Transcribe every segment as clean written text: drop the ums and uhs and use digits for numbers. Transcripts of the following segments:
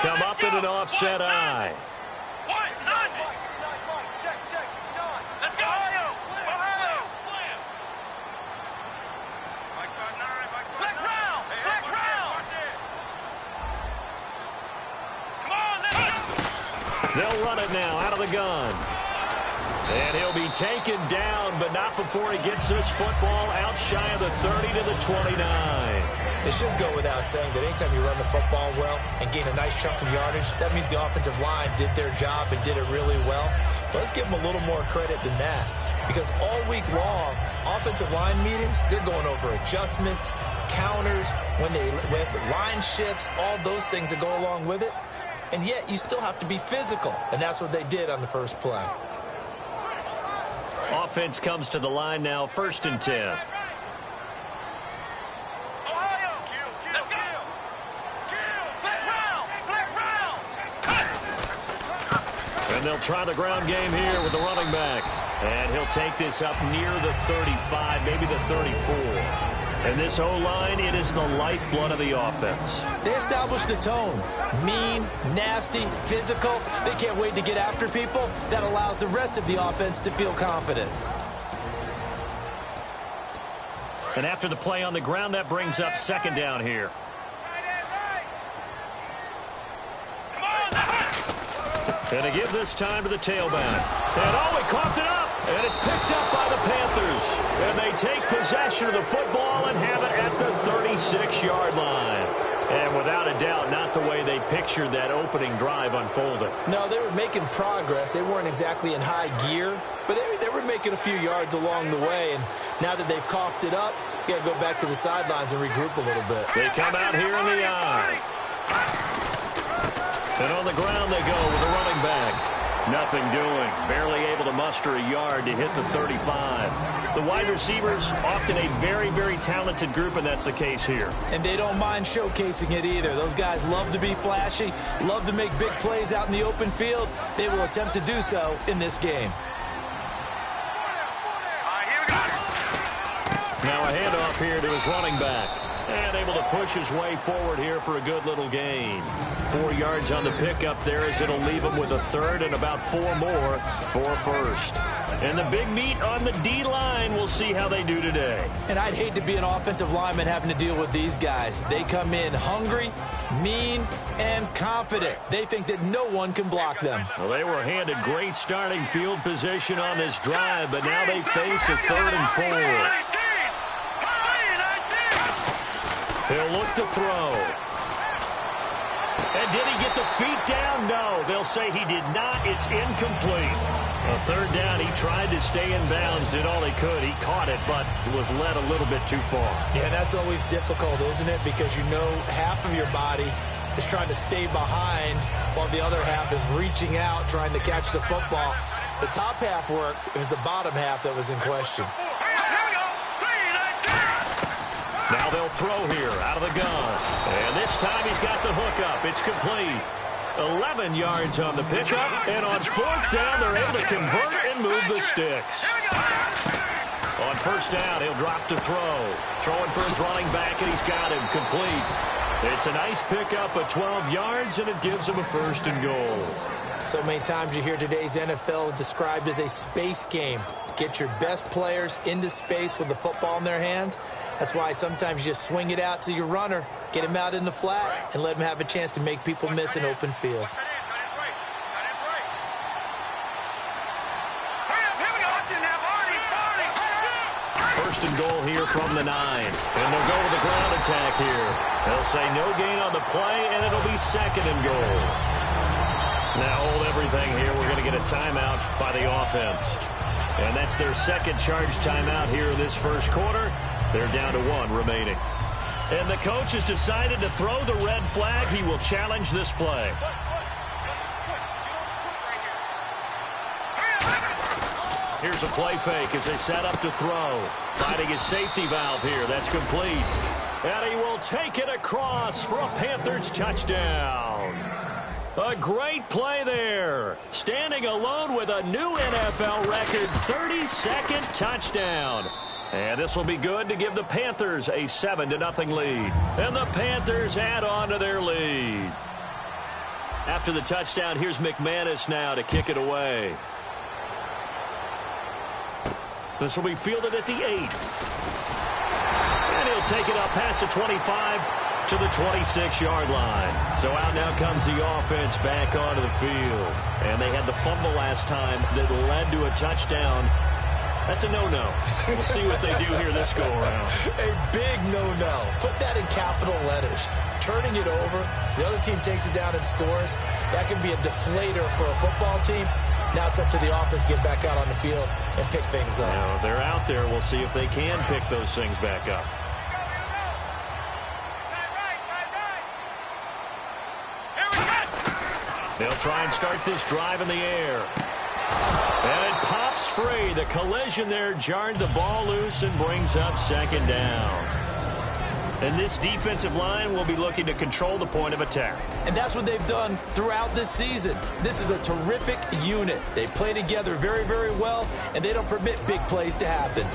come up in an offset eye. They'll run it now out of the gun. And he'll be taken down, but not before he gets this football out shy of the 30 to the 29. It should go without saying that anytime you run the football well and gain a nice chunk of yardage, that means the offensive line did their job and did it really well. But let's give them a little more credit than that, because all week long, offensive line meetings, they're going over adjustments, counters, when line shifts, all those things that go along with it. And yet you still have to be physical, and that's what they did on the first play. Offense comes to the line now, 1st and 10. And they'll try the ground game here with the running back. And he'll take this up near the 35, maybe the 34. And this O-line, it is the lifeblood of the offense. They established the tone. Mean, nasty, physical. They can't wait to get after people. That allows the rest of the offense to feel confident. And after the play on the ground, that brings up 2nd down here. And to give this time to the tailback. And he coughed it up. And it's picked up by the Panthers. And they take possession of the football and have it at the 36-yard line. And without a doubt, not the way they pictured that opening drive unfolding. No, they were making progress. They weren't exactly in high gear, but they were making a few yards along the way. And now that they've coughed it up, you got to go back to the sidelines and regroup a little bit. They come out here in the eye. And on the ground they go with the running back. Nothing doing. Barely able to muster a yard to hit the 35. The wide receivers, often a very, very talented group, and that's the case here. And they don't mind showcasing it either. Those guys love to be flashy, love to make big plays out in the open field. They will attempt to do so in this game. Now a handoff here to his running back. And able to push his way forward here for a good little gain. 4 yards on the pickup there, as it'll leave him with a 3rd and about 4 more for 1st. And the big meat on the D-line, we'll see how they do today. And I'd hate to be an offensive lineman having to deal with these guys. They come in hungry, mean, and confident. They think that no one can block them. Well, they were handed great starting field position on this drive, but now they face a 3rd and 4. He'll look to throw. And did he get the feet down? No. They'll say he did not. It's incomplete. A 3rd down. He tried to stay in bounds, did all he could. He caught it, but was led a little bit too far. Yeah, that's always difficult, isn't it? Because you know half of your body is trying to stay behind while the other half is reaching out, trying to catch the football. The top half worked. It was the bottom half that was in question. Now they'll throw here out of the gun. And this time he's got the hook up. It's complete. 11 yards on the pickup. And on 4th down, they're able to convert and move the sticks. On 1st down, he'll drop to throw. Throwing for his running back, and he's got him complete. It's a nice pickup of 12 yards, and it gives him a 1st and goal. So many times you hear today's NFL described as a space game. Get your best players into space with the football in their hands. That's why sometimes you just swing it out to your runner, get him out in the flat, and let him have a chance to make people miss an open field. First and goal here from the 9. And they'll go with the ground attack here. They'll say no gain on the play, and it'll be 2nd and goal. Now hold everything here. We're going to get a timeout by the offense. And that's their 2nd charge timeout here in this 1st quarter. They're down to 1 remaining. And the coach has decided to throw the red flag. He will challenge this play. Here's a play fake as they set up to throw. Finding his safety valve here. That's complete. And he will take it across for a Panthers touchdown. A great play there. Standing alone with a new NFL record 32nd touchdown. And this will be good to give the Panthers a 7-0 lead. And the Panthers add on to their lead. After the touchdown, here's McManus now to kick it away. This will be fielded at the 8. And he'll take it up past the 25 to the 26-yard line. So out now comes the offense back onto the field. And they had the fumble last time that led to a touchdown. That's a no-no. We'll see what they do here this go-around. A big no-no. Put that in capital letters. Turning it over, the other team takes it down and scores. That can be a deflator for a football team. Now it's up to the offense to get back out on the field and pick things up. Now, they're out there. We'll see if they can pick those things back up. They'll try and start this drive in the air. And it pops free. The collision there jarred the ball loose and brings up second down. And this defensive line will be looking to control the point of attack. And that's what they've done throughout this season. This is a terrific unit. They play together very, very well, and they don't permit big plays to happen.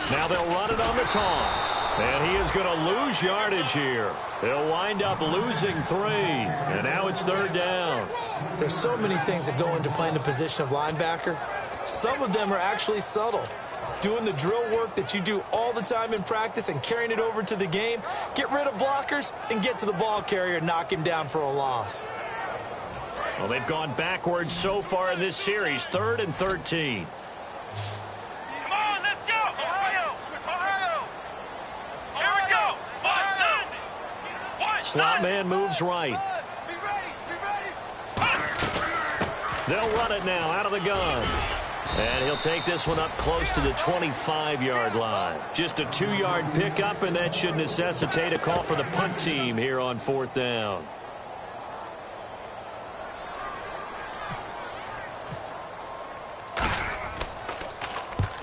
Now they'll run it on the toss. And he is going to lose yardage here. They'll wind up losing 3. And now it's third down. There's so many things that go into playing the position of linebacker. Some of them are actually subtle. Doing the drill work that you do all the time in practice and carrying it over to the game. Get rid of blockers and get to the ball carrier and knock him down for a loss. Well, they've gone backwards so far in this series. 3rd and 13. Slot man moves right. They'll run it now out of the gun. And he'll take this one up close to the 25-yard line. Just a 2-yard pickup, and that should necessitate a call for the punt team here on 4th down.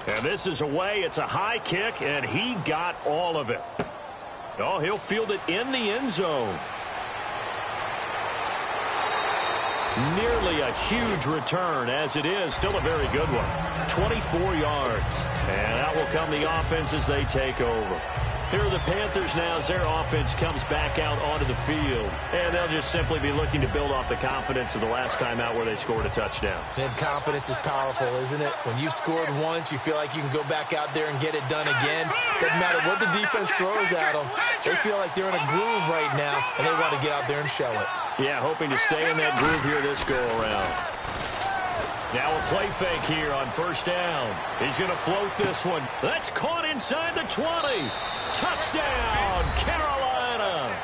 And this is away. It's a high kick, and he got all of it. Oh, he'll field it in the end zone. Nearly a huge return, as it is. Still a very good one. 24 yards. And out will come the offense as they take over. Here are the Panthers now as their offense comes back out onto the field. And they'll just simply be looking to build off the confidence of the last time out where they scored a touchdown. And confidence is powerful, isn't it? When you've scored once, you feel like you can go back out there and get it done again. Doesn't matter what the defense throws at them. They feel like they're in a groove right now, and they want to get out there and show it. Yeah, hoping to stay in that groove here this go-around. Now a play fake here on 1st down. He's going to float this one. That's caught inside the 20. Touchdown, Carolina.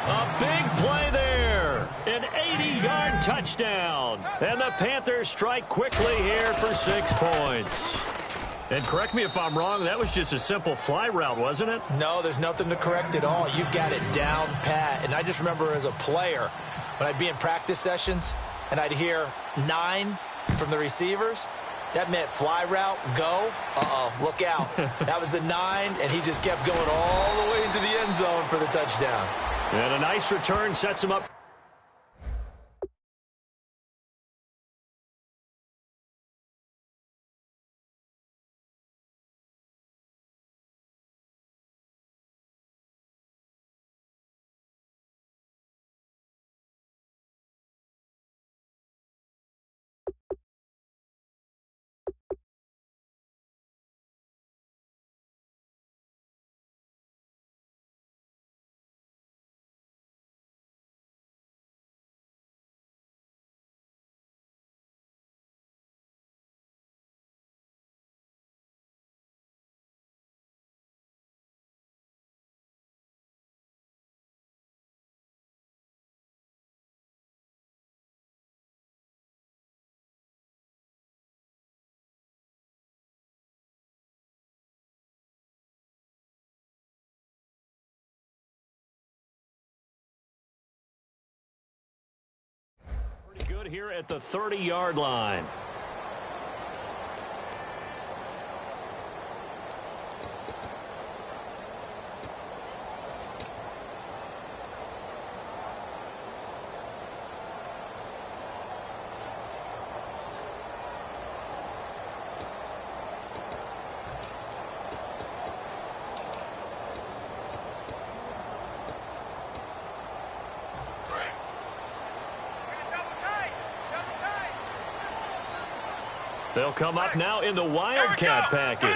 A big play there. An 80-yard touchdown. And the Panthers strike quickly here for 6 points. And correct me if I'm wrong, that was just a simple fly route, wasn't it? No, there's nothing to correct at all. You've got it down pat. And I just remember as a player, when I'd be in practice sessions and I'd hear 9 from the receivers, that meant fly route, go. Look out. That was the 9, and he just kept going all the way into the end zone for the touchdown. And a nice return sets him up good here at the 30-yard line. They'll come up now in the Wildcat package.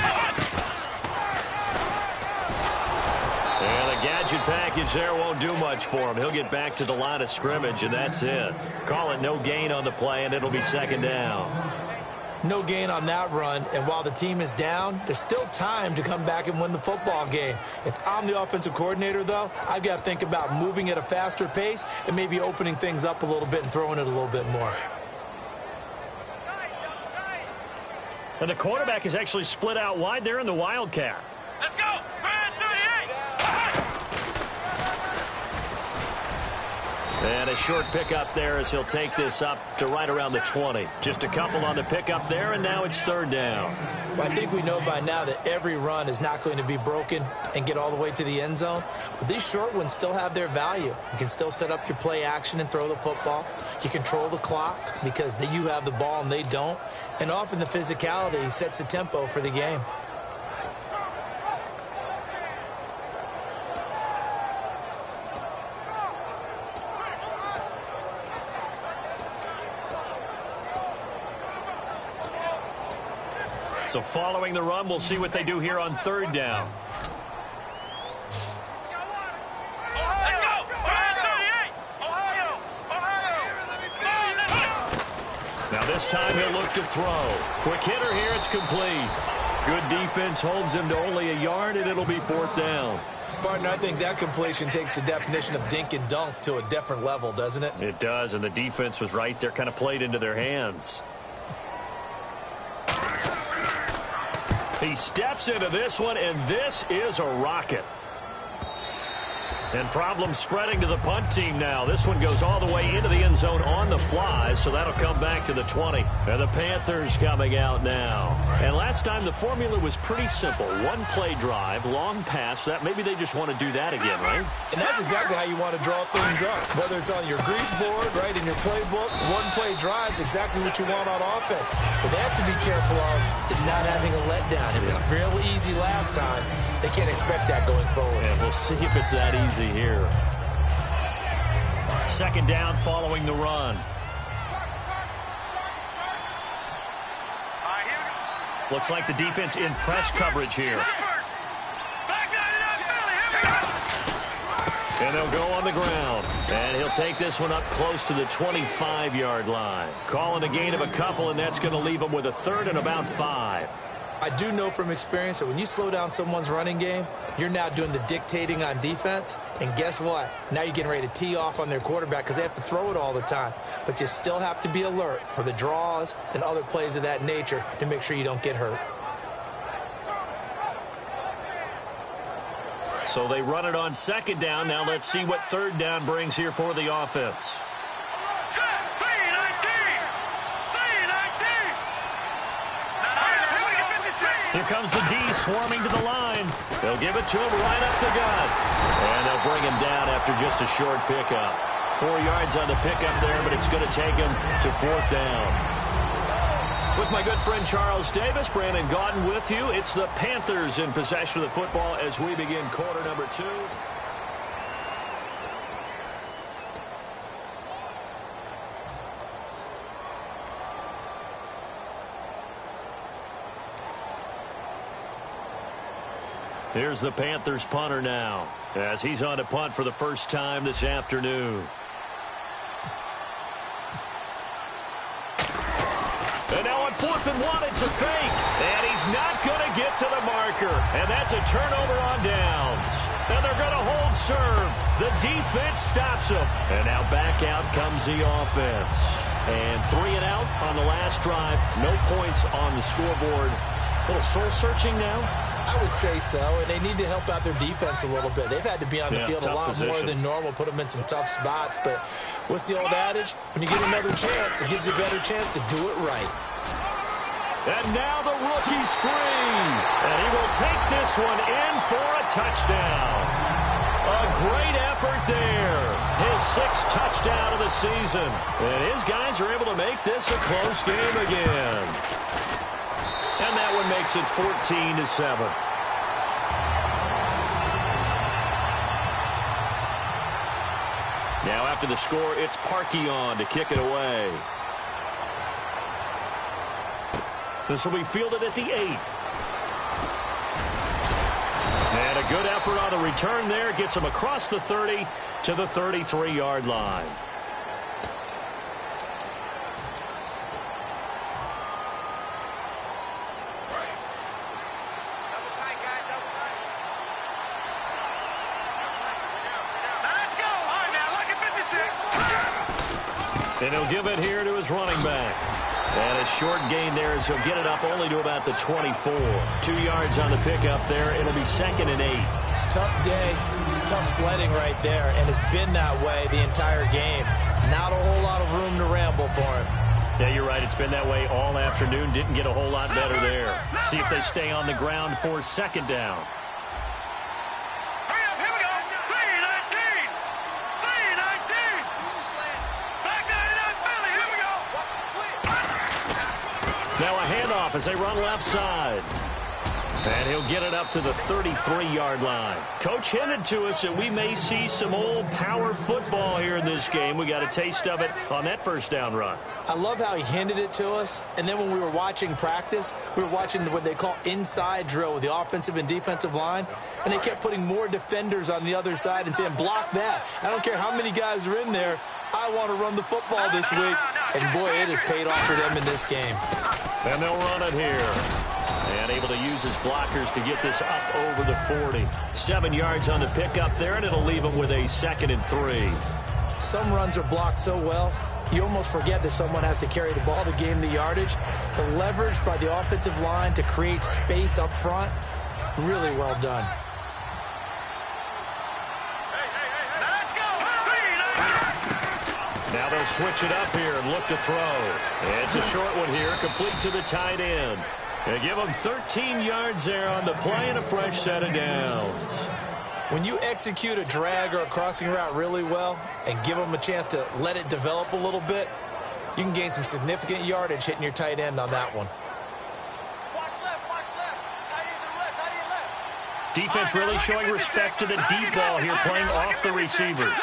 And the gadget package there won't do much for him. He'll get back to the line of scrimmage, and that's it. Call it no gain on the play, and it'll be second down. No gain on that run, and while the team is down, there's still time to come back and win the football game. If I'm the offensive coordinator, though, I've got to think about moving at a faster pace and maybe opening things up a little bit and throwing it a little bit more. And the quarterback is actually split out wide there in the Wildcat. Let's go! 38! And a short pickup there as he'll take this up to right around the 20. Just a couple on the pickup there, and now it's third down. Well, I think we know by now that every run is not going to be broken and get all the way to the end zone. But these short ones still have their value. You can still set up your play action and throw the football. You control the clock because you have the ball and they don't. And often the physicality sets the tempo for the game. So following the run, we'll see what they do here on third down. Now this time he'll look to throw. Quick hitter here, it's complete. Good defense holds him to only a yard, and it'll be fourth down. Partner, I think that completion takes the definition of dink and dunk to a different level, doesn't it? It does, and the defense was right there, kind of played into their hands. He steps into this one, and this is a rocket. And problems spreading to the punt team now. This one goes all the way into the end zone on the fly, so that'll come back to the 20. And the Panthers coming out now. And last time the formula was pretty simple. One play drive, long pass. That maybe they just want to do that again, right? And that's exactly how you want to draw things up. Whether it's on your grease board, right, in your playbook, one play drive is exactly what you want on offense. What they have to be careful of is not having a letdown. It was real easy last time. They can't expect that going forward. And we'll see if it's that easy here. Second down following the run. Looks like the defense in press coverage here. And they'll go on the ground. And he'll take this one up close to the 25-yard line. Calling a gain of a couple, and that's going to leave him with a third and about 5. I do know from experience that when you slow down someone's running game, you're now doing the dictating on defense. And guess what? Now you're getting ready to tee off on their quarterback because they have to throw it all the time. But you still have to be alert for the draws and other plays of that nature to make sure you don't get hurt. So they run it on second down. Now let's see what third down brings here for the offense. Here comes the D swarming to the line. They'll give it to him right up the gut. And they'll bring him down after just a short pickup. 4 yards on the pickup there, but it's going to take him to fourth down. With my good friend Charles Davis, Brandon Gaudin with you. It's the Panthers in possession of the football as we begin quarter number 2. Here's the Panthers punter now as he's on to punt for the first time this afternoon. And now on 4th and 1, it's a fake. And he's not going to get to the marker. And that's a turnover on downs. And they're going to hold serve. The defense stops him. And now back out comes the offense. And 3 and out on the last drive. No points on the scoreboard. A little soul-searching now. I would say so, and they need to help out their defense a little bit. They've had to be on the field a lot more than normal, put them in some tough spots. But what's the old adage? When you get another chance, it gives you a better chance to do it right. And now the rookie's free. And he will take this one in for a touchdown. A great effort there. His 6th touchdown of the season. And his guys are able to make this a close game again. And that one makes it 14-7. Now after the score, it's Parkey on to kick it away. This will be fielded at the 8. And a good effort on the return there. Gets him across the 30 to the 33-yard line. And he'll give it here to his running back. And a short gain there as he'll get it up only to about the 24. 2 yards on the pickup there. It'll be 2nd and 8. Tough day, tough sledding right there, and it's been that way the entire game. Not a whole lot of room to ramble for him. Yeah, you're right. It's been that way all afternoon. Didn't get a whole lot better there. See if they stay on the ground for 2nd down. Now a handoff as they run left side. And he'll get it up to the 33-yard line. Coach hinted to us that we may see some old power football here in this game. We got a taste of it on that 1st down run. I love how he hinted it to us. And then when we were watching practice, we were watching what they call inside drill with the offensive and defensive line. And they kept putting more defenders on the other side and saying, block that. I don't care how many guys are in there. I want to run the football this week. And, boy, it has paid off for them in this game. And they'll run it here. And able to use his blockers to get this up over the 40. 7 yards on the pickup there, and it'll leave him with a 2nd and 3. Some runs are blocked so well, you almost forget that someone has to carry the ball to gain the yardage. The leverage by the offensive line to create space up front, really well done. Now they'll switch it up here and look to throw. It's a short one here, complete to the tight end. They give him 13 yards there on the play and a fresh set of downs. When you execute a drag or a crossing route really well and give them a chance to let it develop a little bit, you can gain some significant yardage hitting your tight end on that one. Defense really showing respect to the deep ball here, playing off the receivers.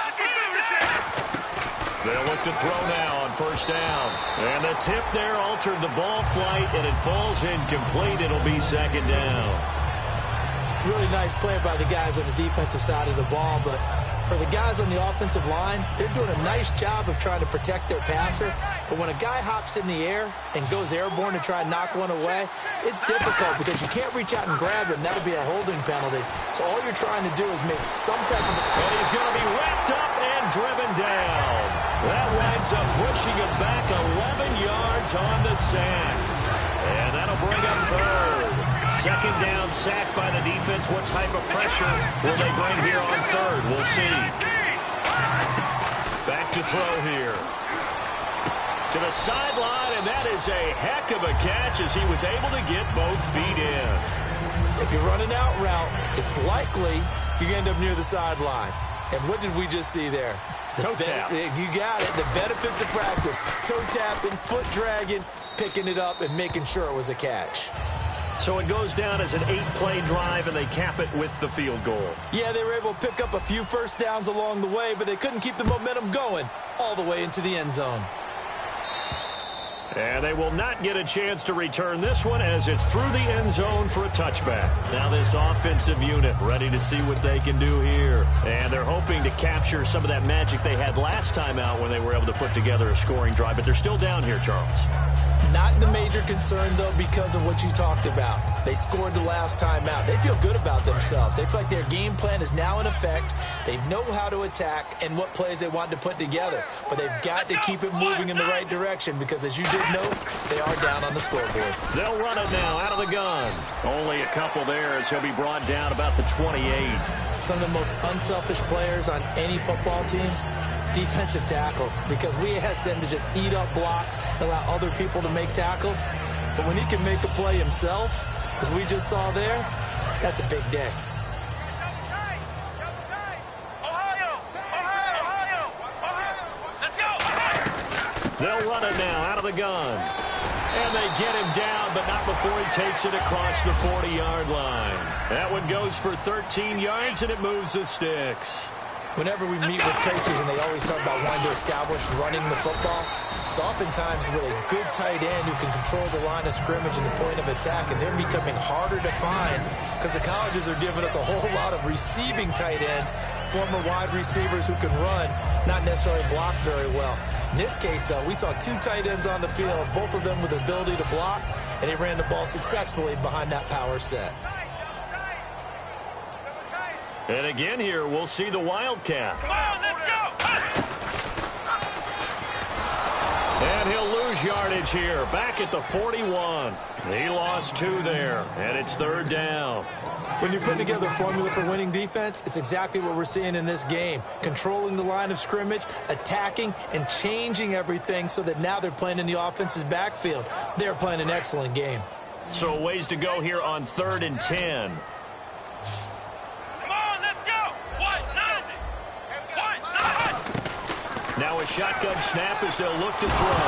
They'll look to throw now on 1st down. And the tip there altered the ball flight, and it falls incomplete. It'll be 2nd down. Really nice play by the guys on the defensive side of the ball, but for the guys on the offensive line, they're doing a nice job of trying to protect their passer. But when a guy hops in the air and goes airborne to try and knock one away, it's difficult because you can't reach out and grab him. That'll be a holding penalty. So all you're trying to do is make some type of... And he's going to be wrapped up and driven down. That winds up pushing him back 11 yards on the sack. And that'll bring up 3rd. 2nd down sack by the defense. What type of pressure will they bring here on 3rd? We'll see. Back to throw here. To the sideline, and that is a heck of a catch as he was able to get both feet in. If you run an out route, it's likely you're going to end up near the sideline. And what did we just see there? Toe tap. You got it. The benefits of practice. Toe tapping, foot dragging, picking it up, and making sure it was a catch. So it goes down as an 8-play drive, and they cap it with the field goal. Yeah, they were able to pick up a few first downs along the way, but they couldn't keep the momentum going all the way into the end zone. And they will not get a chance to return this one as it's through the end zone for a touchback. Now this offensive unit ready to see what they can do here. And they're hoping to capture some of that magic they had last time out when they were able to put together a scoring drive. But they're still down here, Charles. Not the major concern, though, because of what you talked about. They scored the last time out. They feel good about themselves. They feel like their game plan is now in effect. They know how to attack and what plays they want to put together. But they've got to keep it moving in the right direction because, as you did note, they are down on the scoreboard. They'll run it now out of the gun. Only a couple there as he'll be brought down about the 28. Some of the most unselfish players on any football team, defensive tackles, because we ask them to just eat up blocks and allow other people to make tackles. But when he can make a play himself, as we just saw there, that's a big day. They'll run it now out of the gun. And they get him down, but not before he takes it across the 40-yard line. That one goes for 13 yards, and it moves the sticks. Whenever we meet with coaches and they always talk about wanting to establish running the football, it's oftentimes with a good tight end who can control the line of scrimmage and the point of attack, and they're becoming harder to find because the colleges are giving us a whole lot of receiving tight ends, former wide receivers who can run, not necessarily block very well. In this case, though, we saw two tight ends on the field, both of them with the ability to block, and they ran the ball successfully behind that power set. And again here, we'll see the Wildcat. Come on, let's go! And he'll lose yardage here, back at the 41. He lost 2 there, and it's 3rd down. When you put together a formula for winning defense, it's exactly what we're seeing in this game. Controlling the line of scrimmage, attacking, and changing everything so that now they're playing in the offense's backfield. They're playing an excellent game. So ways to go here on 3rd and 10. Now a shotgun snap as they'll look to throw.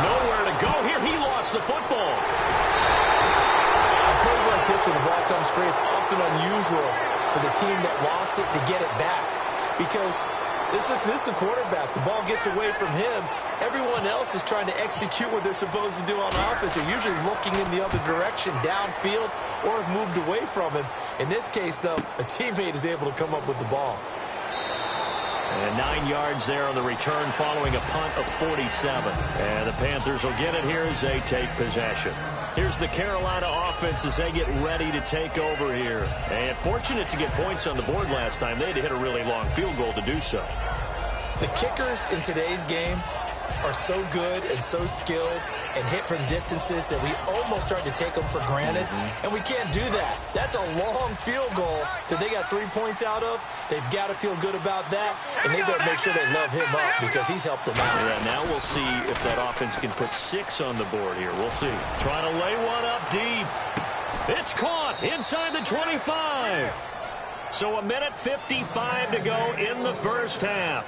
Nowhere to go here. He lost the football. On plays like this where the ball comes free, it's often unusual for the team that lost it to get it back. Because this is the quarterback. The ball gets away from him. Everyone else is trying to execute what they're supposed to do on offense. They're usually looking in the other direction, downfield, or have moved away from him. In this case, though, a teammate is able to come up with the ball. And 9 yards there on the return following a punt of 47. And the Panthers will get it here as they take possession. Here's the Carolina offense as they get ready to take over here. And fortunate to get points on the board last time. They had to hit a really long field goal to do so. The kickers in today's game are so good and so skilled and hit from distances that we almost start to take them for granted. And we can't do that. That's a long field goal that they got 3 points out of. They've got to feel good about that, and they better make sure they love him up because he's helped them out. Yeah, now we'll see if that offense can put 6 on the board here. We'll see. Trying to lay one up deep. It's caught inside the 25. So 1:55 to go in the first half.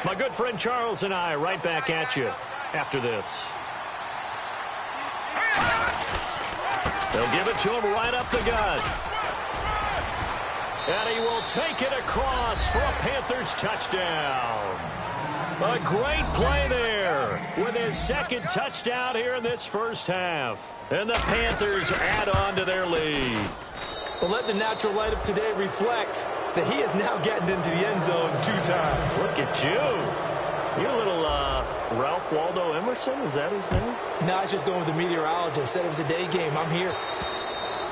My good friend Charles and I right back at you after this. They'll give it to him right up the gut. And he will take it across for a Panthers touchdown. A great play there with his second touchdown here in this first half. And the Panthers add on to their lead. Well, let the natural light of today reflect that he has now gotten into the end zone 2 times. Look at you. You're a little Ralph Waldo Emerson? Is that his name? No, I was just going with the meteorologist. Said it was a day game. I'm here.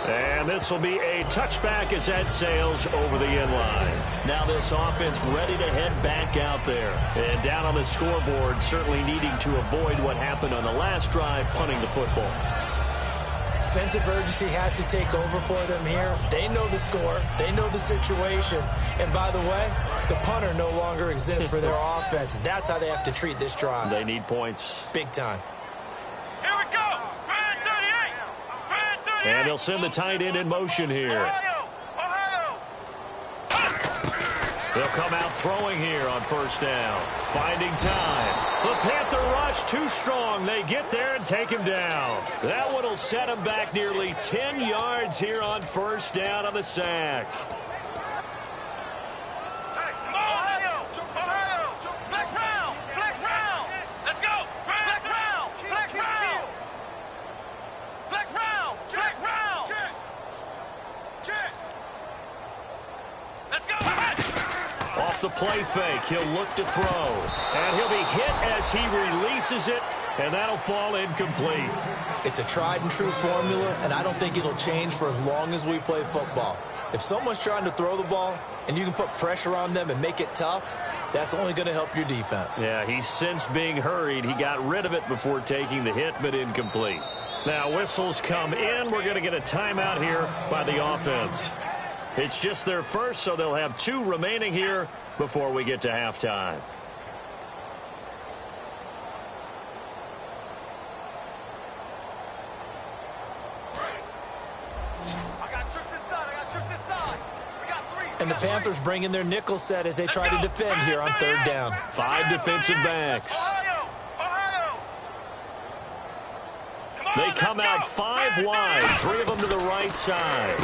And this will be a touchback as that sails over the end line. Now this offense ready to head back out there. And down on the scoreboard, certainly needing to avoid what happened on the last drive, punting the football. Sense of urgency has to take over for them here. They know the score. They know the situation. And by the way, the punter no longer exists for their offense. That's how they have to treat this drive. They need points. Big time. Here we go. Grand 38. Grand 38. And they'll send the tight end in motion here. They'll come out throwing here on first down. Finding time. The Panther rush too strong. They get there and take him down. That one will set him back nearly 10 yards here on first down on the sack. the play fake. He'll look to throw. And he'll be hit as he releases it, and that'll fall incomplete. It's a tried-and-true formula, and I don't think it'll change for as long as we play football. If someone's trying to throw the ball and you can put pressure on them and make it tough, that's only going to help your defense. Yeah, he's since being hurried. He got rid of it before taking the hit, but incomplete. Now whistles come in. We're going to get a timeout here by the offense. It's just their first, so they'll have 2 remaining here before we get to halftime. And the Panthers bring in their nickel set as they try to defend here on 3rd down. 5 defensive backs. They come out 5 wide, 3 of them to the right side.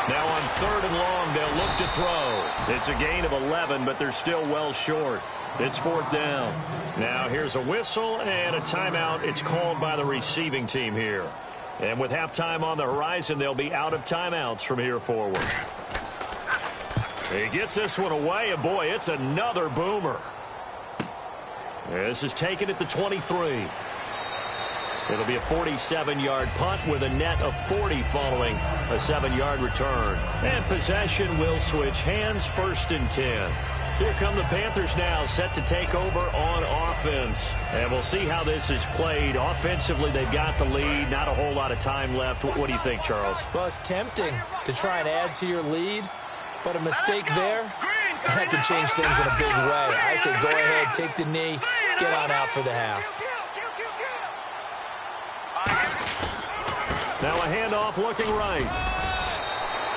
Now on 3rd and long, they'll look to throw. It's a gain of 11, but they're still well short. It's 4th down. Now here's a whistle and a timeout. It's called by the receiving team here. And with halftime on the horizon, they'll be out of timeouts from here forward. He gets this one away, and boy, it's another boomer. This is taken at the 23. It'll be a 47-yard punt with a net of 40 following a 7-yard return. And possession will switch hands, 1st and 10. Here come the Panthers now, set to take over on offense. And we'll see how this is played. Offensively, they've got the lead. Not a whole lot of time left. What do you think, Charles? Well, it's tempting to try and add to your lead, but a mistake there, that could change things in a big way. I say go ahead, take the knee, get on out for the half. Now a handoff looking right.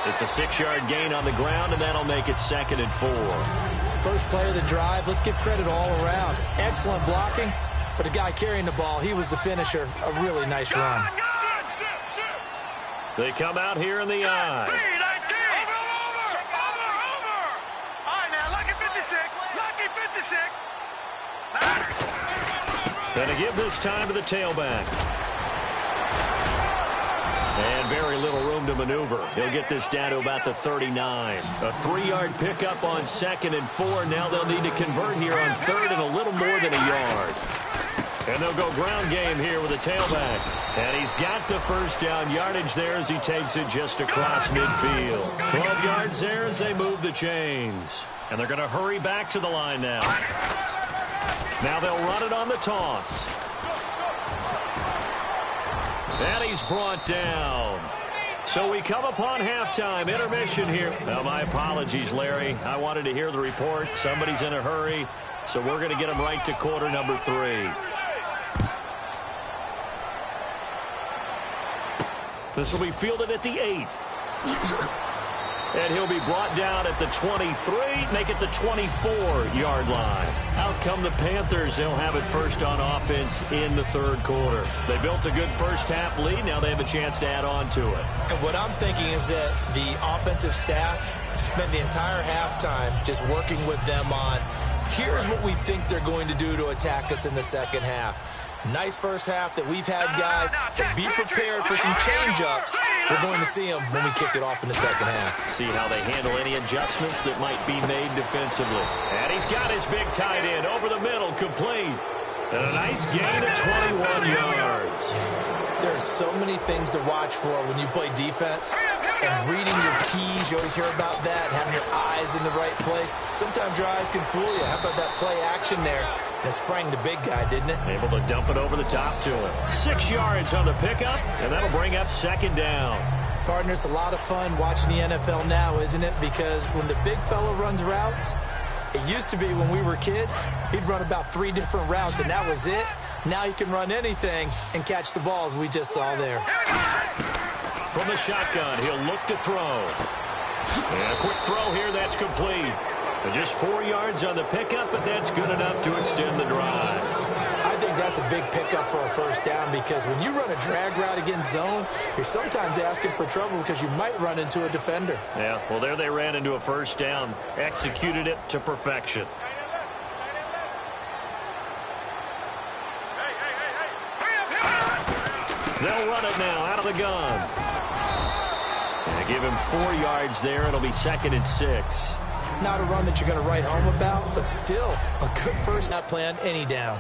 It's a 6-yard gain on the ground, and that'll make it 2nd and 4. First play of the drive, let's give credit all around. Excellent blocking, but the guy carrying the ball, he was the finisher. A really nice run. They come out here in the eye. Gonna give this time to the tailback. And very little room to maneuver. He'll get this down to about the 39. A 3-yard pickup on 2nd and 4. Now they'll need to convert here on 3rd and a little more than a yard. And they'll go ground game here with a tailback. And he's got the 1st down yardage there as he takes it just across midfield. 12 yards there as they move the chains. And they're going to hurry back to the line now. Now they'll run it on the toss. And he's brought down. So we come upon halftime. Intermission here. Well, my apologies, Larry. I wanted to hear the report. Somebody's in a hurry. So we're going to get him right to quarter number 3. This will be fielded at the 8. And he'll be brought down at the 23, make it the 24-yard line. Out come the Panthers. They'll have it first on offense in the 3rd quarter. They built a good first-half lead. Now they have a chance to add on to it. And what I'm thinking is that the offensive staff spent the entire halftime just working with them on, here's what we think they're going to do to attack us in the 2nd half. Nice first half that we've had, guys, but be prepared for some change-ups. We're going to see them when we kick it off in the 2nd half. See how they handle any adjustments that might be made defensively. And he's got his big tight end over the middle, complete. And a nice gain of 21 yards. There are so many things to watch for when you play defense. And reading your keys, you always hear about that, and having your eyes in the right place. Sometimes your eyes can fool you. How about that play action there? And it sprang the big guy, didn't it? Able to dump it over the top to him. 6 yards on the pickup, and that'll bring up 2nd down. Partner, it's a lot of fun watching the NFL now, isn't it? Because when the big fella runs routes, it used to be when we were kids, he'd run about 3 different routes, and that was it. Now he can run anything and catch the balls we just saw there. From the shotgun, he'll look to throw. And a quick throw here, that's complete. Just 4 yards on the pickup, but that's good enough to extend the drive. I think that's a big pickup for a first down because when you run a drag route against zone, you're sometimes asking for trouble because you might run into a defender. Yeah, well, there they ran into a first down, executed it to perfection. They'll run it now out of the gun. And give him 4 yards there. It'll be 2nd and 6. not a run that you're going to write home about, but still a good first down plan any down.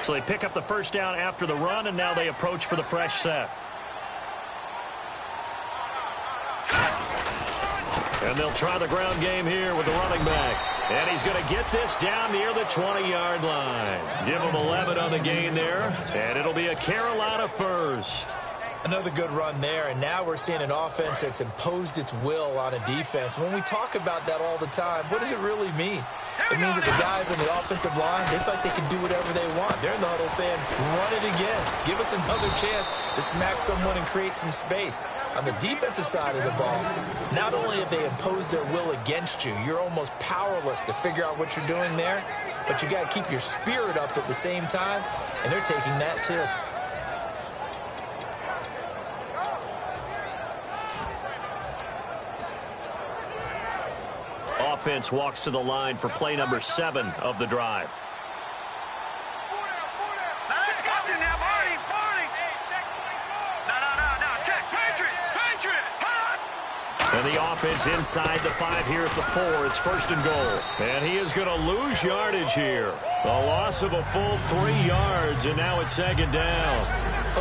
So they pick up the first down after the run, and now they approach for the fresh set. And they'll try the ground game here with the running back. And he's going to get this down near the 20-yard line. Give him 11 on the gain there, and it'll be a Carolina first. Another good run there, and now we're seeing an offense that's imposed its will on a defense. When we talk about that all the time, what does it really mean? It means that the guys on the offensive line, they feel like they can do whatever they want. They're in the huddle saying, run it again. Give us another chance to smack someone and create some space. On the defensive side of the ball, not only have they imposed their will against you, you're almost powerless to figure out what you're doing there, but you got to keep your spirit up at the same time, and they're taking that too. Offense walks to the line for play number 7 of the drive. And the offense inside the 5 here at the 4. It's first and goal. And he is going to lose yardage here. A loss of a full 3 yards, and now it's second down.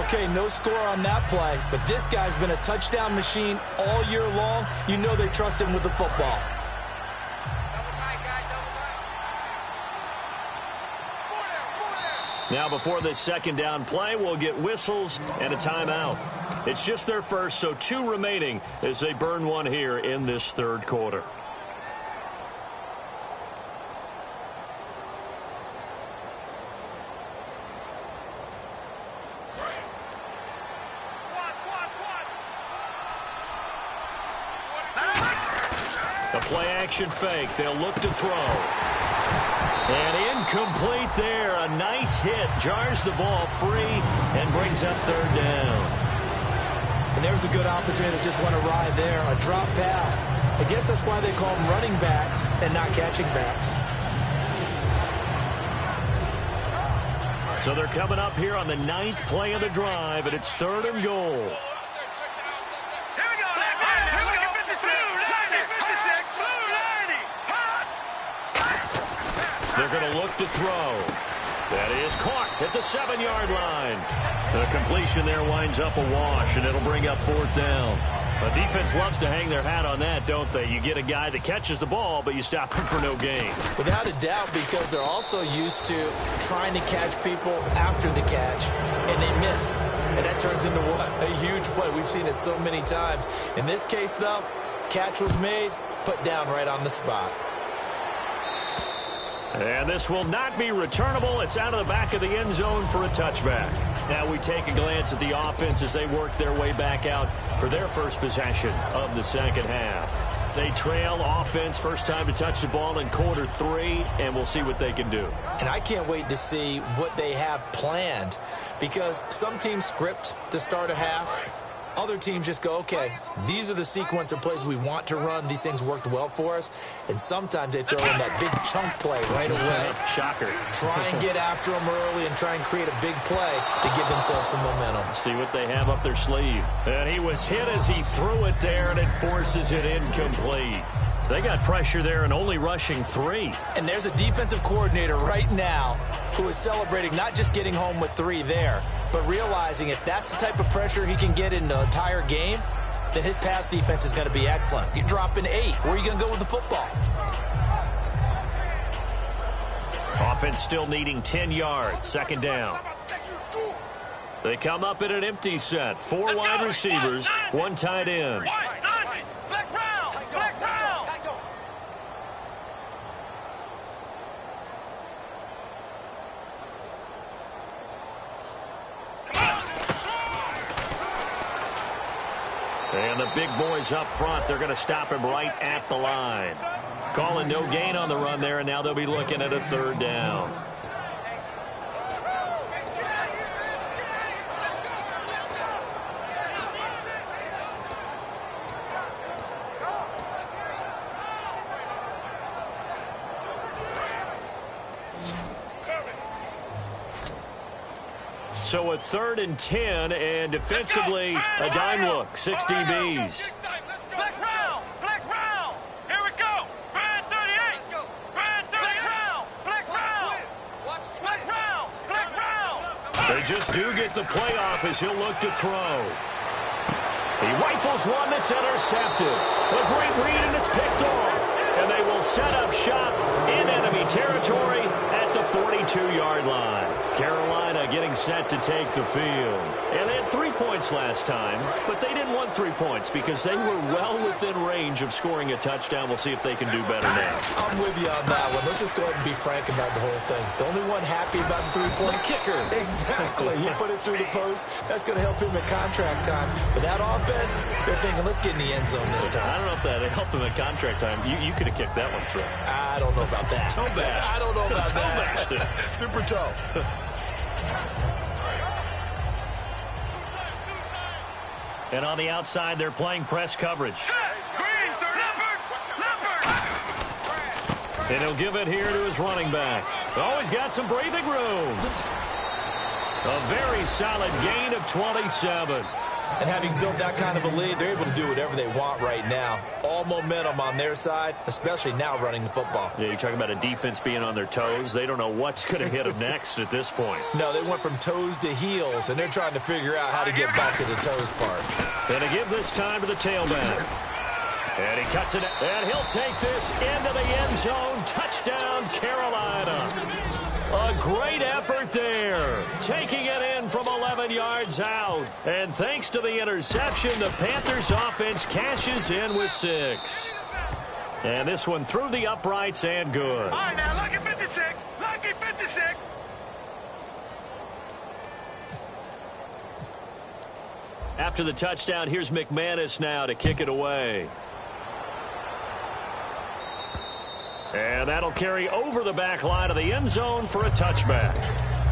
Okay, no score on that play, but this guy's been a touchdown machine all year long. You know they trust him with the football. Now before this second down play, we'll get whistles and a timeout. It's just their first, so 2 remaining as they burn one here in this third quarter. The play action fake. They'll look to throw. And incomplete there. A nice hit. Jars the ball free and brings up third down. And there's a good opportunity to just want to ride there. A drop pass. I guess that's why they call them running backs and not catching backs. So they're coming up here on the 9th play of the drive, and it's third and goal. They're going to look to throw. That is caught at the 7-yard line. The completion there winds up a wash, and it'll bring up fourth down. The defense loves to hang their hat on that, don't they? You get a guy that catches the ball, but you stop him for no gain. Without a doubt, because they're also used to trying to catch people after the catch, and they miss. And that turns into what? A huge play. We've seen it so many times. In this case, though, catch was made, put down right on the spot. And this will not be returnable. It's out of the back of the end zone for a touchback. Now we take a glance at the offense as they work their way back out for their first possession of the second half. They trail offense first time to touch the ball in quarter 3, and we'll see what they can do. And I can't wait to see what they have planned, because some teams script to start a half. Other teams just go, okay, these are the sequence of plays we want to run. These things worked well for us. And sometimes they throw in that big chunk play right away. Shocker. Try and get after them early and try and create a big play to give themselves some momentum. See what they have up their sleeve. And he was hit as he threw it there, and it forces it incomplete. They got pressure there and only rushing 3. And there's a defensive coordinator right now who is celebrating not just getting home with 3 there, but realizing if that's the type of pressure he can get in the entire game, then his pass defense is going to be excellent. You're dropping 8. Where are you going to go with the football? Offense still needing 10 yards. Second down. They come up in an empty set. 4 wide receivers, 1 tight end. And the big boys up front, they're going to stop him right at the line. Calling no gain on the run there, and now they'll be looking at a third down. So a 3rd and 10, and defensively, a dime look, 6 DBs. Flex round! Flex round! Here we go! Brand just do get the playoff as he'll look to throw. He rifles one that's intercepted. A great read, and it's picked off. And they will set up shop in enemy territory at the 42-yard line. Carolina getting set to take the field. And they had 3 points last time, but they didn't want 3 points because they were well within range of scoring a touchdown. We'll see if they can do better now. I'm with you on that one. Let's just go ahead and be frank about the whole thing. The only one happy about the 3-point kicker. Exactly. He put it through the post. That's going to help him at contract time. But that offense, they're thinking, let's get in the end zone this time. I don't know if that helped him at contract time. You could have kicked that one through. I don't know about that. Toe bash. I don't know about toe that. Bashed. Super toe. And on the outside, they're playing press coverage. Green, And he'll give it here to his running back. Oh, he's got some breathing room. A very solid gain of 27. And having built that kind of a lead, they're able to do whatever they want right now. All momentum on their side, especially now running the football. Yeah, you're talking about a defense being on their toes. They don't know what's going to hit them next at this point. No, they went from toes to heels, and they're trying to figure out how to get back to the toes part. And to give this time to the tailback. And he cuts it, and he'll take this into the end zone. Touchdown, Carolina. A great effort there, taking it in from 11 yards out. And thanks to the interception, the Panthers offense cashes in with 6. And this one through the uprights and good. All right, now, lucky 56. Lucky 56. After the touchdown, here's McManus now to kick it away. And that'll carry over the back line of the end zone for a touchback.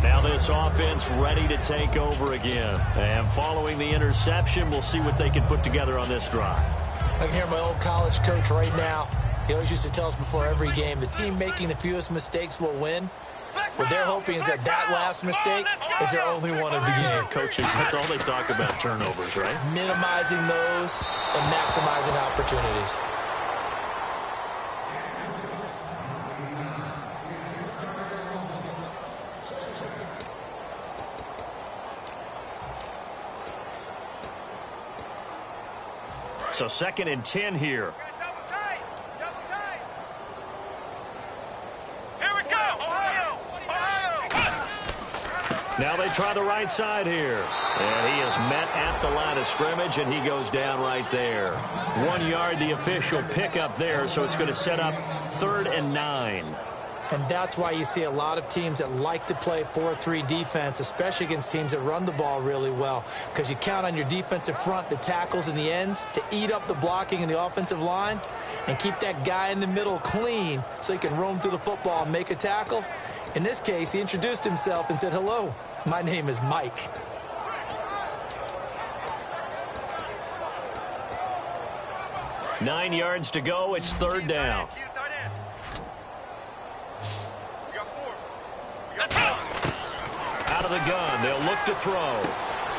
Now this offense ready to take over again. And following the interception, we'll see what they can put together on this drive. I can hear my old college coach right now. He always used to tell us before every game, the team making the fewest mistakes will win. What they're hoping is that that last mistake is their only one of the game. Coaches, that's all they talk about, turnovers, right? Minimizing those and maximizing opportunities. So 2nd and 10 here. Double tight. Double tight. Here we go. Ohio. Ohio. Now they try the right side here. And he is met at the line of scrimmage, and he goes down right there. 1 yard, the official pickup there, so it's going to set up 3rd and 9. And that's why you see a lot of teams that like to play 4-3 defense, especially against teams that run the ball really well, because you count on your defensive front, the tackles and the ends, to eat up the blocking in the offensive line and keep that guy in the middle clean so he can roam through the football and make a tackle. In this case, he introduced himself and said, "Hello, my name is Mike." Nine yards to go. It's 3rd down. Out of the gun, they'll look to throw.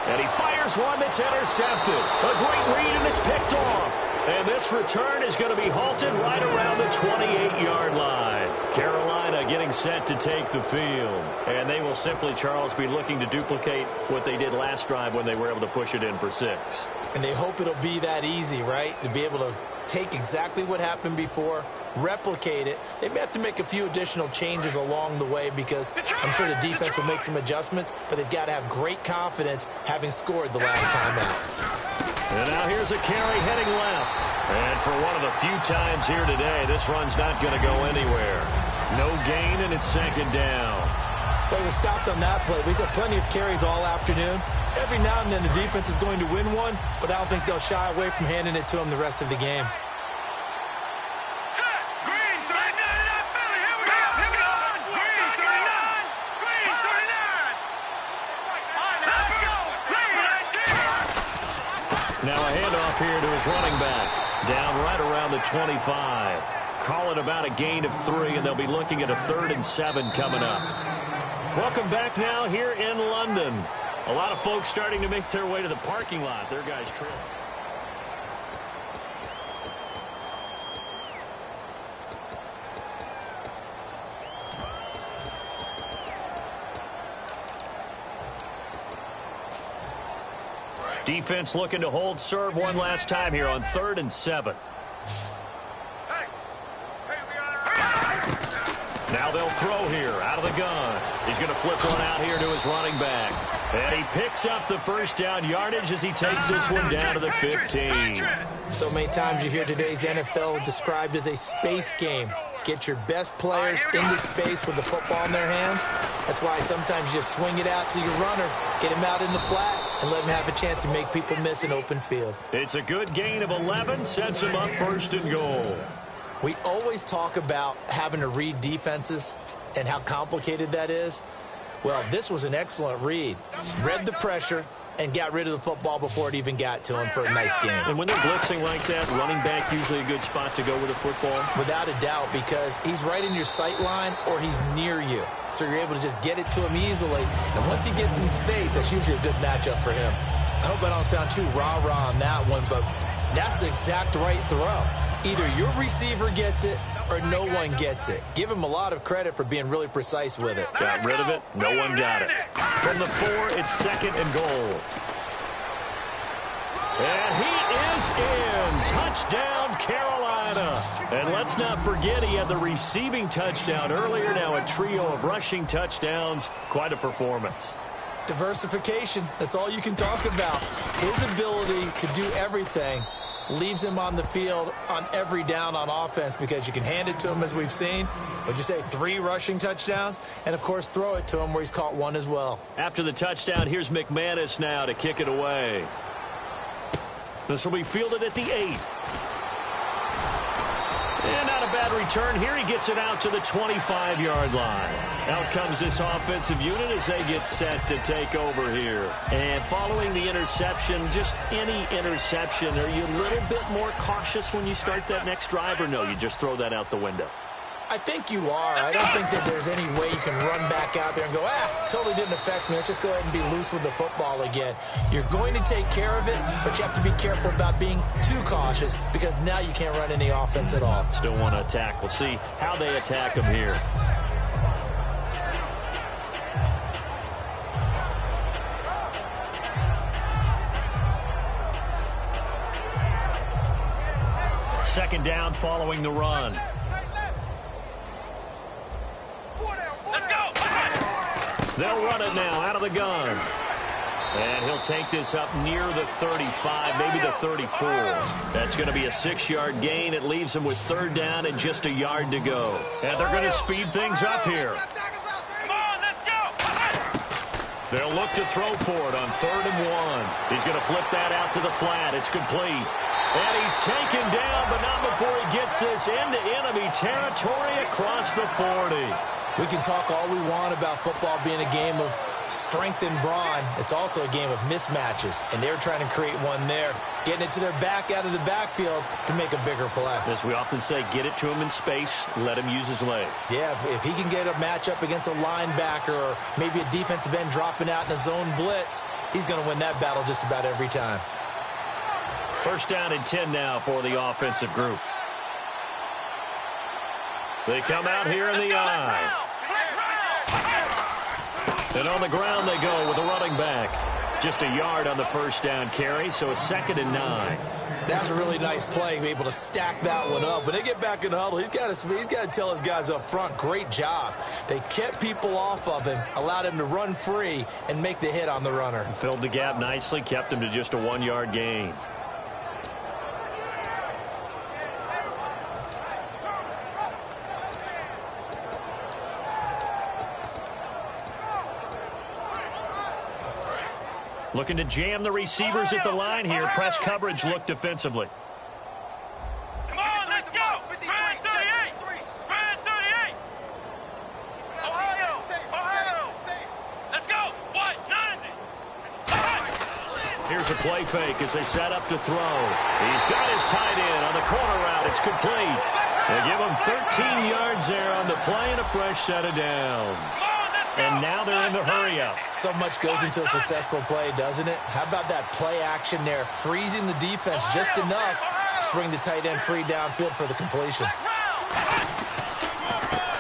And he fires one that's intercepted. A great read, and it's picked off. And this return is going to be halted right around the 28-yard line. Carolina getting set to take the field. And they will simply, Charles, be looking to duplicate what they did last drive when they were able to push it in for 6. And they hope it'll be that easy, right? To be able to take exactly what happened before, replicate it. They may have to make a few additional changes along the way because I'm sure the defense will make some adjustments, but they've got to have great confidence having scored the last time out. And now here's a carry heading left. And for one of the few times here today, this run's not going to go anywhere. No gain, and it's 2nd down. Well, he was stopped on that play. He's had plenty of carries all afternoon. Every now and then the defense is going to win one, but I don't think they'll shy away from handing it to him the rest of the game. Now a handoff here to his running back. Down right around the 25. Call it about a gain of 3, and they'll be looking at a 3rd and 7 coming up. Welcome back now here in London. A lot of folks starting to make their way to the parking lot. Their guys trailing. Defense looking to hold serve one last time here on 3rd and 7. Now they'll throw here out of the gun. He's going to flip one out here to his running back. And he picks up the first down yardage as he takes this one down to the 15. So many times you hear today's NFL described as a space game. Get your best players into space with the football in their hands. That's why sometimes you just swing it out to your runner, get him out in the flat, and let him have a chance to make people miss an open field. It's a good gain of 11, sets him up 1st and goal. We always talk about having to read defenses and how complicated that is. Well, this was an excellent read. Read the pressure and got rid of the football before it even got to him for a nice game. And when they're blitzing like that, running back usually a good spot to go with a football? Without a doubt, because he's right in your sight line or he's near you. So you're able to just get it to him easily. And once he gets in space, that's usually a good matchup for him. I hope I don't sound too rah-rah on that one, but that's the exact right throw. Either your receiver gets it or no one gets it. Give him a lot of credit for being really precise with it. Got rid of it. No one got it. From the 4, it's 2nd and goal. And he is in. Touchdown, Carolina. And let's not forget he had the receiving touchdown earlier. Now a trio of rushing touchdowns. Quite a performance. Diversification. That's all you can talk about. His ability to do everything leaves him on the field on every down on offense because you can hand it to him, as we've seen. Would you say 3 rushing touchdowns? And, of course, throw it to him where he's caught 1 as well. After the touchdown, here's McManus now to kick it away. This will be fielded at the 8. And not a bad return here. He gets it out to the 25-yard line. Out comes this offensive unit as they get set to take over here. And following the interception, just any interception, are you a little bit more cautious when you start that next drive, or no, you just throw that out the window? I think you are. I don't think that there's any way you can run back out there and go, totally didn't affect me. Let's just go ahead and be loose with the football again. You're going to take care of it, but you have to be careful about being too cautious because now you can't run any offense at all. Still want to attack. We'll see how they attack them here. Second down following the run. They'll run it now out of the gun. And he'll take this up near the 35, maybe the 34. That's going to be a 6-yard gain. It leaves them with 3rd down and just a yard to go. And they're going to speed things up here. Come on, let's go. They'll look to throw for it on 3rd and 1. He's going to flip that out to the flat. It's complete. And he's taken down, but not before he gets this into enemy territory across the 40. We can talk all we want about football being a game of strength and brawn. It's also a game of mismatches, and they're trying to create one there, getting it to their back out of the backfield to make a bigger play. As we often say, get it to him in space, let him use his leg. Yeah, if he can get a matchup against a linebacker or maybe a defensive end dropping out in a zone blitz, he's going to win that battle just about every time. 1st down and 10 now for the offensive group. They come out here in the eye. And on the ground they go with a running back. Just a yard on the 1st down carry, so it's 2nd and 9. That was a really nice play, be able to stack that one up. When they get back in the huddle, he's got to tell his guys up front, great job. They kept people off of him, allowed him to run free and make the hit on the runner. Filled the gap nicely, kept him to just a 1-yard gain. Looking to jam the receivers at the line here. Press coverage look defensively. Come on, let's go. 38. 38. Ohio. Let's go. What? 90. Here's a play fake as they set up to throw. He's got his tight end on the corner route. It's complete. They give him 13 yards there on the play and a fresh set of downs. And now they're in the hurry-up. So much goes into a successful play, doesn't it? How about that play action there, freezing the defense just enough to bring the tight end free downfield for the completion.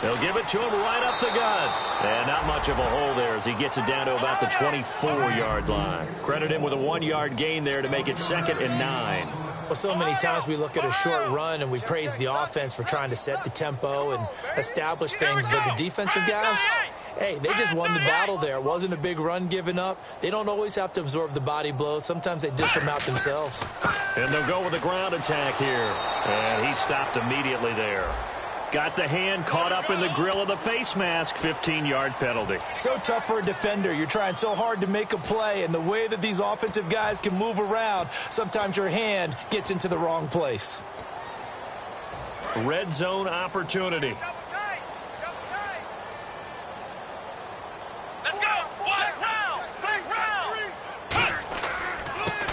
They'll They'll give it to him right up the gut. And not much of a hole there as he gets it down to about the 24-yard line. Credit him with a 1-yard gain there to make it 2nd and 9. Well, so many times we look at a short run and we praise the offense for trying to set the tempo and establish things, but the defensive guys, hey, they just won the battle there. It wasn't a big run given up. They don't always have to absorb the body blows. Sometimes they dish them out themselves. And they'll go with a ground attack here. And he stopped immediately there. Got the hand caught up in the grill of the face mask. 15-yard penalty. So tough for a defender. You're trying so hard to make a play, and the way that these offensive guys can move around, sometimes your hand gets into the wrong place. Red zone opportunity.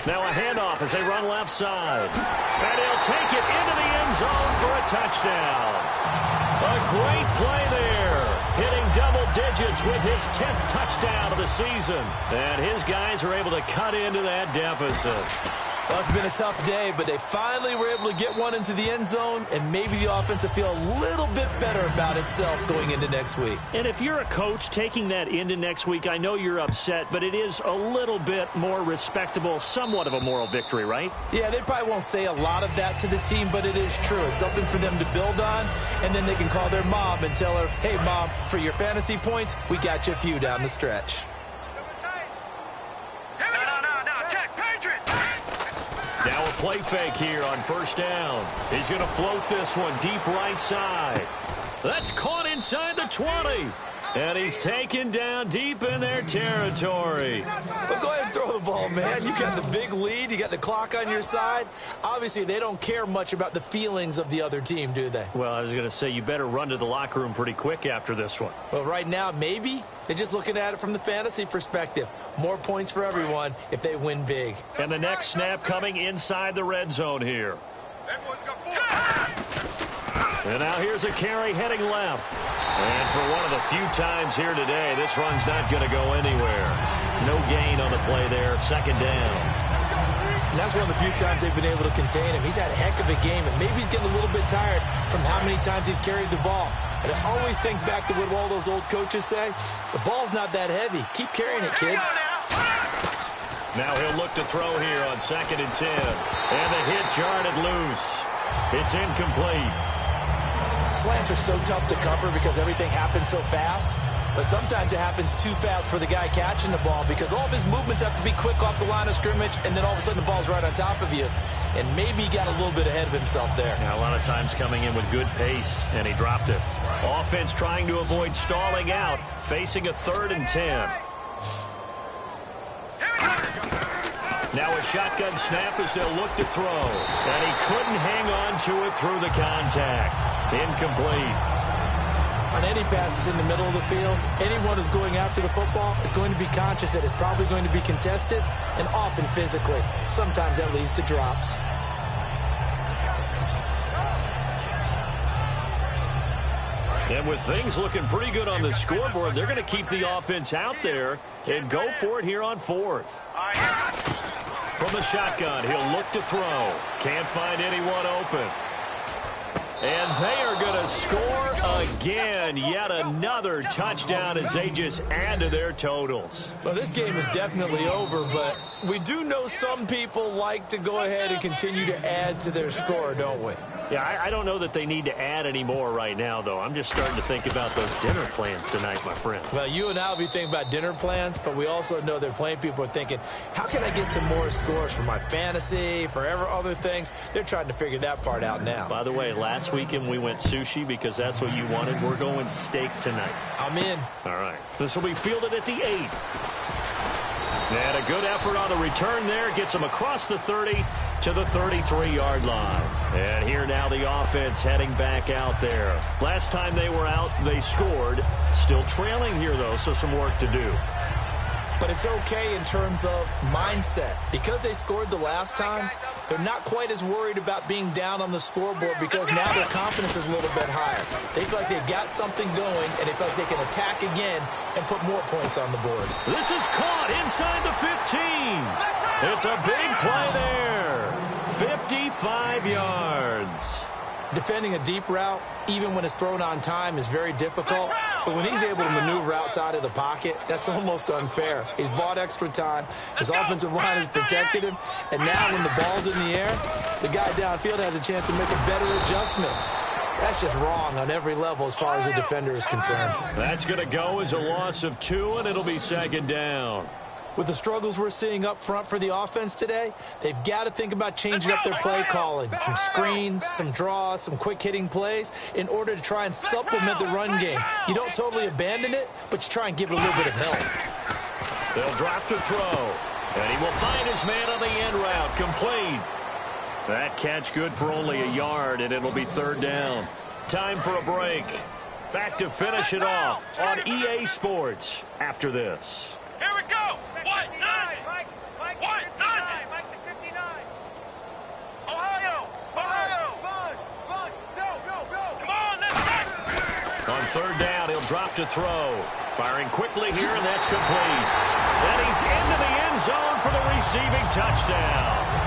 Now a handoff as they run left side. And he'll take it into the end zone for a touchdown. A great play there. Hitting double digits with his 10th touchdown of the season. And his guys are able to cut into that deficit. Well, it's been a tough day, but they finally were able to get one into the end zone, and maybe the offense will feel a little bit better about itself going into next week. And if you're a coach taking that into next week, I know you're upset, but it is a little bit more respectable, somewhat of a moral victory, right? Yeah, they probably won't say a lot of that to the team, but it is true. It's something for them to build on, and then they can call their mom and tell her, hey, Mom, for your fantasy points, we got you a few down the stretch. Now a play fake here on first down. He's going to float this one deep right side. That's caught inside the 20. And he's taken down deep in their territory. But go ahead and throw the ball, man. You got the big lead. You got the clock on your side. Obviously, they don't care much about the feelings of the other team, do they? Well, I was going to say, you better run to the locker room pretty quick after this one. Well, right now, maybe. They're just looking at it from the fantasy perspective. More points for everyone if they win big. And the next snap coming inside the red zone here. And now here's a carry heading left. And for one of the few times here today, this run's not going to go anywhere. No gain on the play there, 2nd down. And that's one of the few times they've been able to contain him. He's had a heck of a game, and maybe he's getting a little bit tired from how many times he's carried the ball. And I always think back to what all those old coaches say. The ball's not that heavy. Keep carrying it, kid. Now he'll look to throw here on 2nd and 10. And the hit jarred it loose. It's incomplete. Slants are so tough to cover because everything happens so fast. But sometimes it happens too fast for the guy catching the ball because all of his movements have to be quick off the line of scrimmage, and then all of a sudden the ball's right on top of you. And maybe he got a little bit ahead of himself there. Yeah, a lot of times coming in with good pace, and he dropped it. Offense trying to avoid stalling out, facing a 3rd and 10. Now a shotgun snap as they'll look to throw. And he couldn't hang on to it through the contact. Incomplete. On any passes in the middle of the field, anyone who's going after the football is going to be conscious that it's probably going to be contested, and often physically. Sometimes that leads to drops. And with things looking pretty good on the scoreboard, they're going to keep the offense out there and go for it here on 4th. From the shotgun, he'll look to throw. Can't find anyone open. And they are going to score again. Yet another touchdown as they just add to their totals. Well, this game is definitely over, but we do know some people like to go ahead and continue to add to their score, don't we? Yeah, I don't know that they need to add any more right now, though. I'm just starting to think about those dinner plans tonight, my friend. Well, you and I will be thinking about dinner plans, but we also know that plenty of people are thinking, how can I get some more scores for my fantasy, for other things? They're trying to figure that part out now. By the way, last weekend we went sushi because that's what you wanted. We're going steak tonight. I'm in. All right. This will be fielded at the 8. And a good effort on the return there. Gets him across the 30 to the 33-yard line. And here now the offense heading back out there. Last time they were out, they scored. Still trailing here, though, so some work to do. But it's okay in terms of mindset. Because they scored the last time, they're not quite as worried about being down on the scoreboard because now their confidence is a little bit higher. They feel like they've got something going, and they feel like they can attack again and put more points on the board. This is caught inside the 15. It's a big play there. 55 yards. Defending a deep route, even when it's thrown on time, is very difficult. But when he's able to maneuver outside of the pocket, that's almost unfair. He's bought extra time. His offensive line has protected him. And now when the ball's in the air, the guy downfield has a chance to make a better adjustment. That's just wrong on every level as far as the defender is concerned. That's going to go as a loss of 2, and it'll be second down. With the struggles we're seeing up front for the offense today, they've got to think about changing up their play calling. Some screens, some draws, some quick-hitting plays in order to try and supplement the run game. You don't totally abandon it, but you try and give it a little bit of help. They'll drop to throw, and he will find his man on the end route. Complete. That catch good for only a yard, and it'll be third down. Time for a break. Back to finish it off on EA Sports after this. Here we go. What? 9. What? 9. Ohio. Come on, let's go. On third down, he'll drop to throw. Firing quickly here, and that's complete. And he's into the end zone for the receiving touchdown.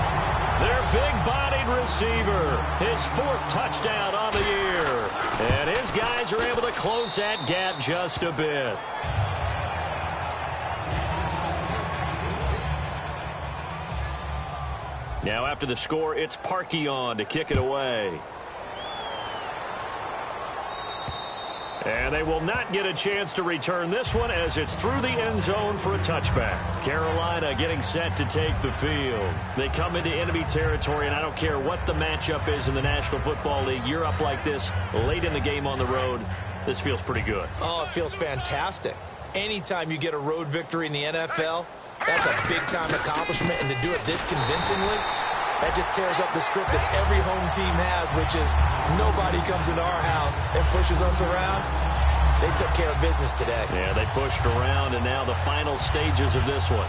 Their big-bodied receiver, his 4th touchdown on the year. And his guys are able to close that gap just a bit. Now after the score, it's Parkey on to kick it away. And they will not get a chance to return this one as it's through the end zone for a touchback. Carolina getting set to take the field. They come into enemy territory, and I don't care what the matchup is in the National Football League. You're up like this late in the game on the road. This feels pretty good. Oh, it feels fantastic. Anytime you get a road victory in the NFL, that's a big-time accomplishment, and to do it this convincingly, that just tears up the script that every home team has, which is nobody comes into our house and pushes us around. They took care of business today. Yeah, they pushed around, and now the final stages of this one.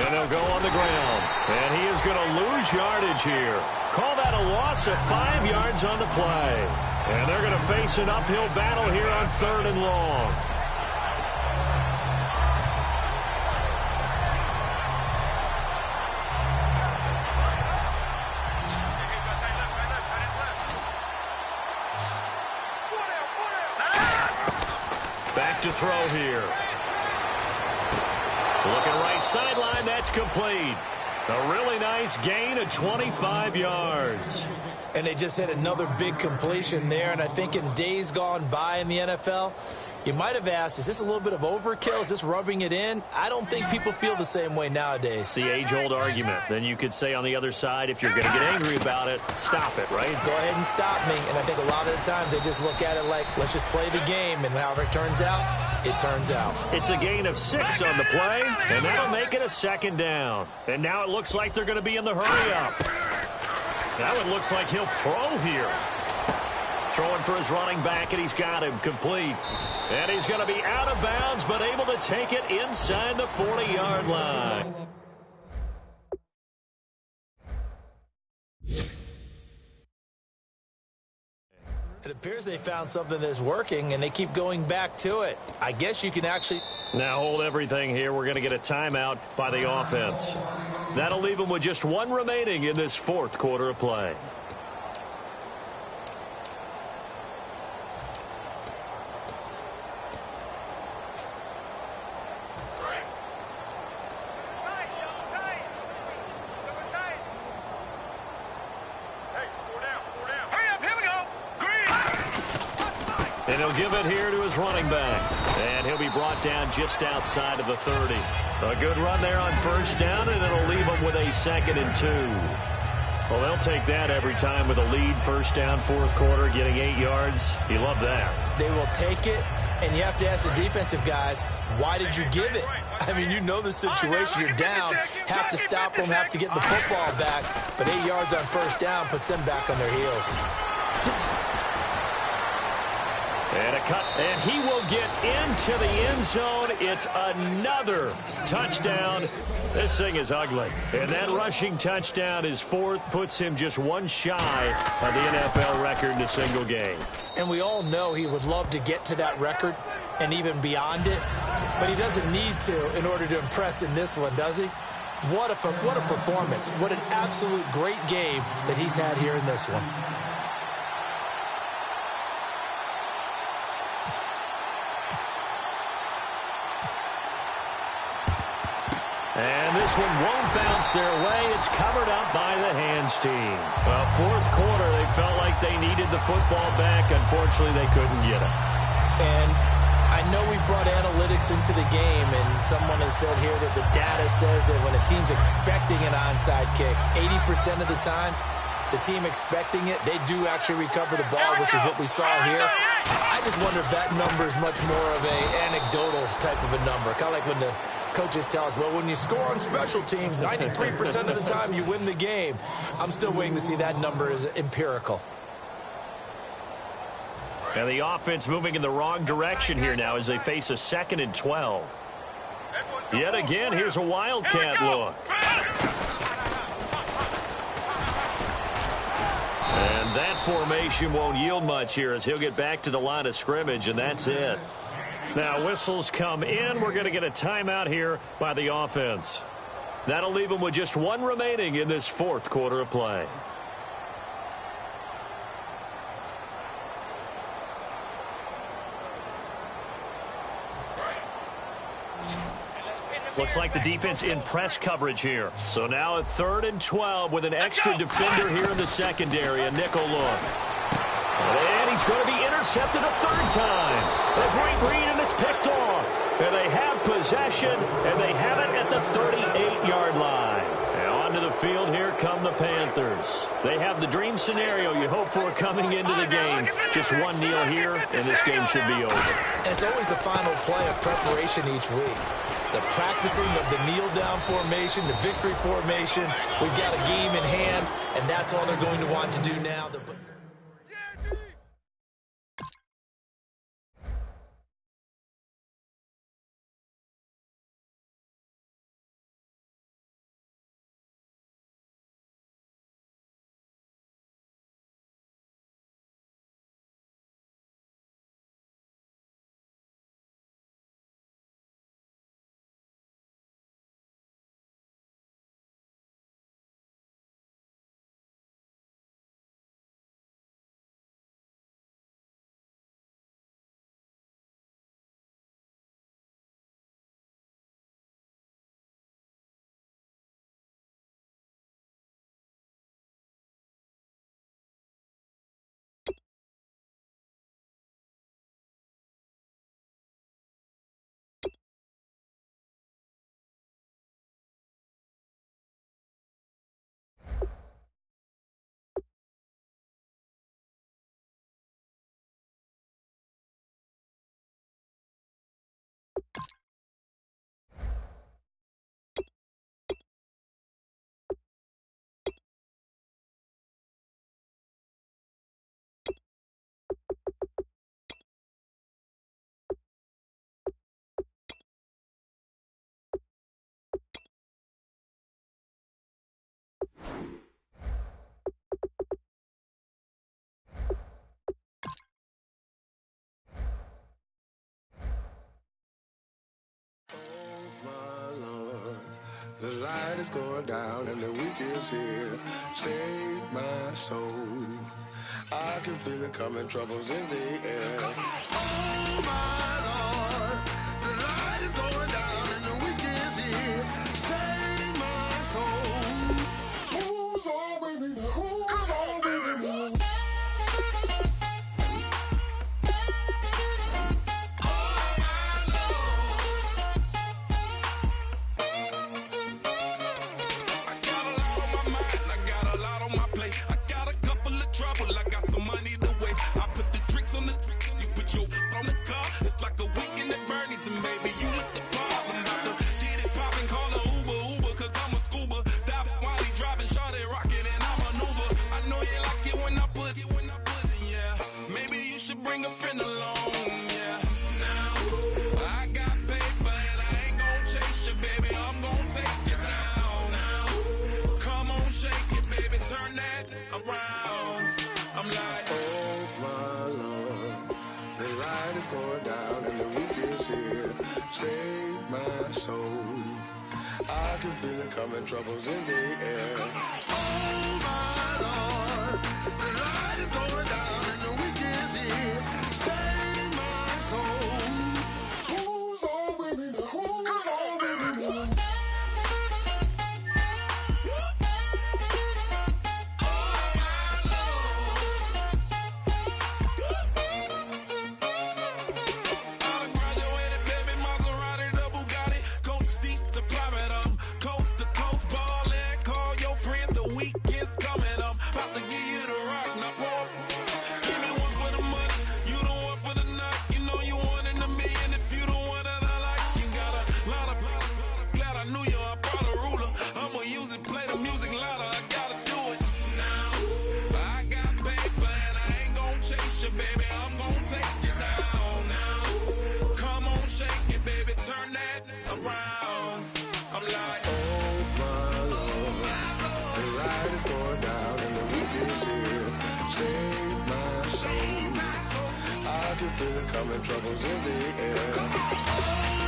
And they'll go on the ground. And he is going to lose yardage here. Call that a loss of 5 yards on the play. And they're going to face an uphill battle here on 3rd and long. Back to throw here. Looking right sideline, that's complete. A really nice gain of 25 yards. And they just had another big completion there, and I think in days gone by in the NFL, you might have asked, is this a little bit of overkill? Is this rubbing it in? I don't think people feel the same way nowadays. It's the age-old argument. Then you could say on the other side, if you're going to get angry about it, stop it, right? Go ahead and stop me. And I think a lot of the times they just look at it like, let's just play the game, and however it turns out, it turns out. It's a gain of 6 on the play, and that'll make it a 2nd down. And now it looks like they're going to be in the hurry-up. Now it looks like he'll throw here. Throwing for his running back, and he's got him complete. And he's going to be out of bounds, but able to take it inside the 40-yard line. It appears they found something that's working, and they keep going back to it. I guess you can actually... Now hold everything here. We're going to get a timeout by the offense. That'll leave them with just 1 remaining in this 4th quarter of play. And he'll give it here to his running back. And he'll be brought down just outside of the 30. A good run there on 1st down, and it'll leave them with a 2nd and 2. Well, they'll take that every time with a lead. 1st down, 4th quarter, getting 8 yards. You love that. They will take it, and you have to ask the defensive guys, why did you give it? I mean, you know the situation. You're down, have to stop them, have to get the football back. But 8 yards on 1st down puts them back on their heels. And a cut, and he will get into the end zone. It's another touchdown. This thing is ugly. And that rushing touchdown, his fourth, puts him just one shy of the NFL record in a single game. And we all know he would love to get to that record and even beyond it, but he doesn't need to in order to impress in this one, does he? What a performance. What an absolute great game that he's had here in this one. And this one won't bounce their way. It's covered up by the hands team. Well, fourth quarter, they felt like they needed the football back. Unfortunately, they couldn't get it. And I know we brought analytics into the game, and someone has said here that the data says that when a team's expecting an onside kick, 80% of the time, the team expecting it, they do actually recover the ball, which is what we saw here. I just wonder if that number is much more of an anecdotal type of a number. Kind of like when the coaches tell us, well, when you score on special teams, 93% of the time you win the game. I'm still waiting to see that number is empirical. And the offense moving in the wrong direction here now as they face a 2nd and 12. Yet again, here's a wildcat look. And that formation won't yield much here as he'll get back to the line of scrimmage, and that's it. Now, whistles come in. We're going to get a timeout here by the offense. That'll leave them with just one remaining in this fourth quarter of play. Looks like the defense in press coverage here. So now a 3rd and 12 with an extra defender here in the secondary. A nickel look. And he's going to be intercepted a 3rd time. A great read, and it's picked off. And they have possession, and they have it at the 38-yard line. Now onto the field, here come the Panthers. They have the dream scenario you hope for coming into the game. Just one kneel here, and this game should be over. And it's always the final play of preparation each week. The practicing of the kneel-down formation, the victory formation. We've got a game in hand, and that's all they're going to want to do now. The light is going down and the weekend's here. Save my soul. I can feel it coming, troubles in the air. Oh my Lord, the light is going down and the weekend's here. Save my soul. Who's all with me? Who's all with me? Bring a friend along. Save my soul. I can feel it coming, troubles in the air. Oh my Lord, the light is going down and the week is here. Save my soul. Who's on with me? Who's on with me? Feel it coming, troubles in the air.